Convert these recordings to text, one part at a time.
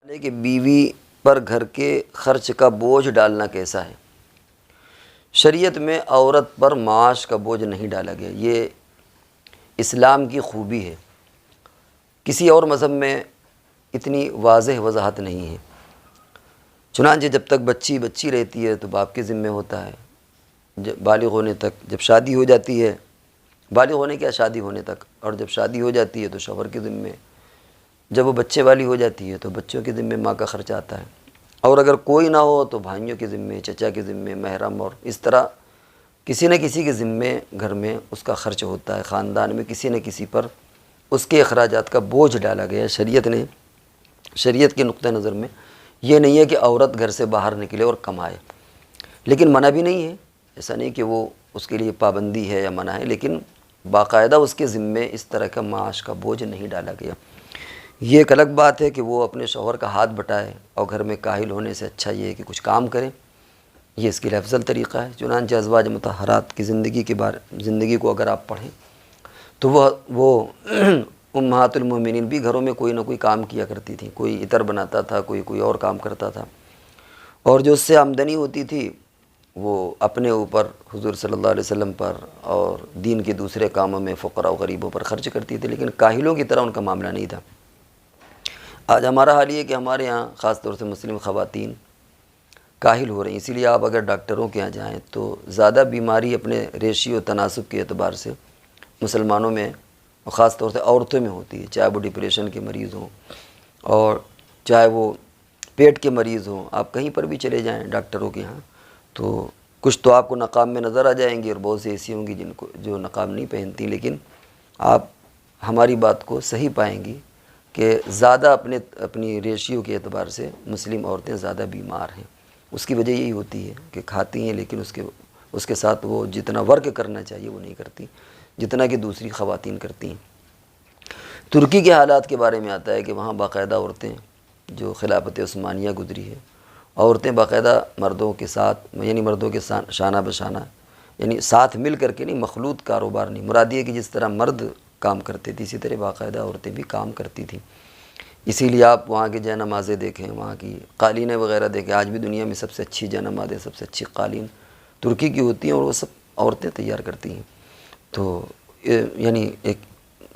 کہ بیوی پر گھر کے خرچ کا بوجھ ڈالنا کیسا ہے؟ شریعت میں عورت پر معاش کا بوجھ نہیں ڈالا گیا، یہ اسلام کی خوبی ہے۔ کسی اور مذہب میں اتنی واضح وضاحت نہیں ہے۔ چنانچہ جب تک بچی رہتی ہے تو باپ کے ذمے ہوتا ہے، جب بالغ ہونے تک، جب شادی ہو جاتی ہے، بالغ ہونے کیا شادی ہونے تک، اور جب شادی ہو جاتی ہے تو شوہر کے ذمے، جب وہ بچے والی ہو جاتی ہے تو بچوں کے ذمے ماں کا خرچ آتا ہے، اور اگر کوئی نہ ہو تو بھائیوں کے ذمے، چچا کے ذمے، محرم، اور اس طرح کسی نہ کسی کے ذمے گھر میں اس کا خرچ ہوتا ہے۔ خاندان میں کسی نہ کسی پر اس کے اخراجات کا بوجھ ڈالا گیا ہے۔ شریعت کے نقطہ نظر میں یہ نہیں ہے کہ عورت گھر سے باہر نکلے اور کمائے، لیکن منع بھی نہیں ہے، ایسا نہیں کہ وہ اس کے لیے پابندی ہے یا منع ہے، لیکن باقاعدہ اس کے ذمے اس طرح کا معاش کا بوجھ نہیں ڈالا گیا۔ یہ ایک الگ بات ہے کہ وہ اپنے شوہر کا ہاتھ بٹائے، اور گھر میں کاہل ہونے سے اچھا یہ ہے کہ کچھ کام کرے، یہ اس کے لیے افضل طریقہ ہے۔ چنانچہ ازواج مطہرات کی زندگی کو اگر آپ پڑھیں تو وہ امہات المومنین بھی گھروں میں کوئی نہ کوئی کام کیا کرتی تھیں، کوئی عطر بناتا تھا، کوئی اور کام کرتا تھا، اور جو اس سے آمدنی ہوتی تھی وہ اپنے اوپر، حضور صلی اللہ علیہ وسلم پر اور دین کے دوسرے کاموں میں فقراء و غریبوں پر خرچ کرتی تھی، لیکن کاہلوں کی طرح ان کا معاملہ نہیں تھا۔ آج ہمارا حال یہ ہے کہ ہمارے ہاں خاص طور سے مسلم خواتین کاہل ہو رہی ہیں، اسی لیے آپ اگر ڈاکٹروں کے ہاں جائیں تو زیادہ بیماری اپنے ریشیو تناسب کے اعتبار سے مسلمانوں میں، خاص طور سے عورتوں میں ہوتی ہے، چاہے وہ ڈپریشن کے مریض ہوں اور چاہے وہ پیٹ کے مریض ہوں۔ آپ کہیں پر بھی چلے جائیں ڈاکٹروں کے ہاں تو کچھ تو آپ کو نقاب میں نظر آ جائیں گی، اور بہت سی ایسی ہوں گی جو نقاب نہیں پہنتی، لیکن آپ ہماری بات کو صحیح پائیں گی کہ زیادہ اپنی ریشیو کے اعتبار سے مسلم عورتیں زیادہ بیمار ہیں۔ اس کی وجہ یہی ہوتی ہے کہ کھاتی ہیں لیکن اس کے ساتھ وہ جتنا ورک کرنا چاہیے وہ نہیں کرتی، جتنا کہ دوسری خواتین کرتی ہیں۔ ترکی کے حالات کے بارے میں آتا ہے کہ وہاں باقاعدہ عورتیں، جو خلافت عثمانیہ گزری ہے، عورتیں باقاعدہ مردوں کے ساتھ، یعنی مردوں کے شانہ بشانہ، یعنی ساتھ مل کر کے نہیں، مخلوط کاروبار نہیں، مراد یہ کہ جس طرح مرد کام کرتے تھے اسی طرح باقاعدہ عورتیں بھی کام کرتی تھیں۔ اسی لیے آپ وہاں کی جے نمازیں دیکھیں، وہاں کی قالینیں وغیرہ دیکھیں، آج بھی دنیا میں سب سے اچھی جے نمازیں، سب سے اچھی قالین ترکی کی ہوتی ہیں، اور وہ سب عورتیں تیار کرتی ہیں۔ تو یعنی ایک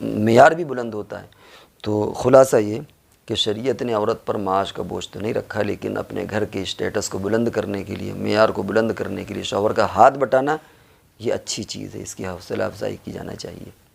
معیار بھی بلند ہوتا ہے۔ تو خلاصہ یہ کہ شریعت نے عورت پر معاش کا بوجھ تو نہیں رکھا، لیکن اپنے گھر کے اسٹیٹس کو بلند کرنے کے لیے، معیار کو بلند کرنے کے لیے شوہر کا ہاتھ بٹانا یہ اچھی چیز ہے، اس کی حوصلہ افزائی کی جانا چاہیے۔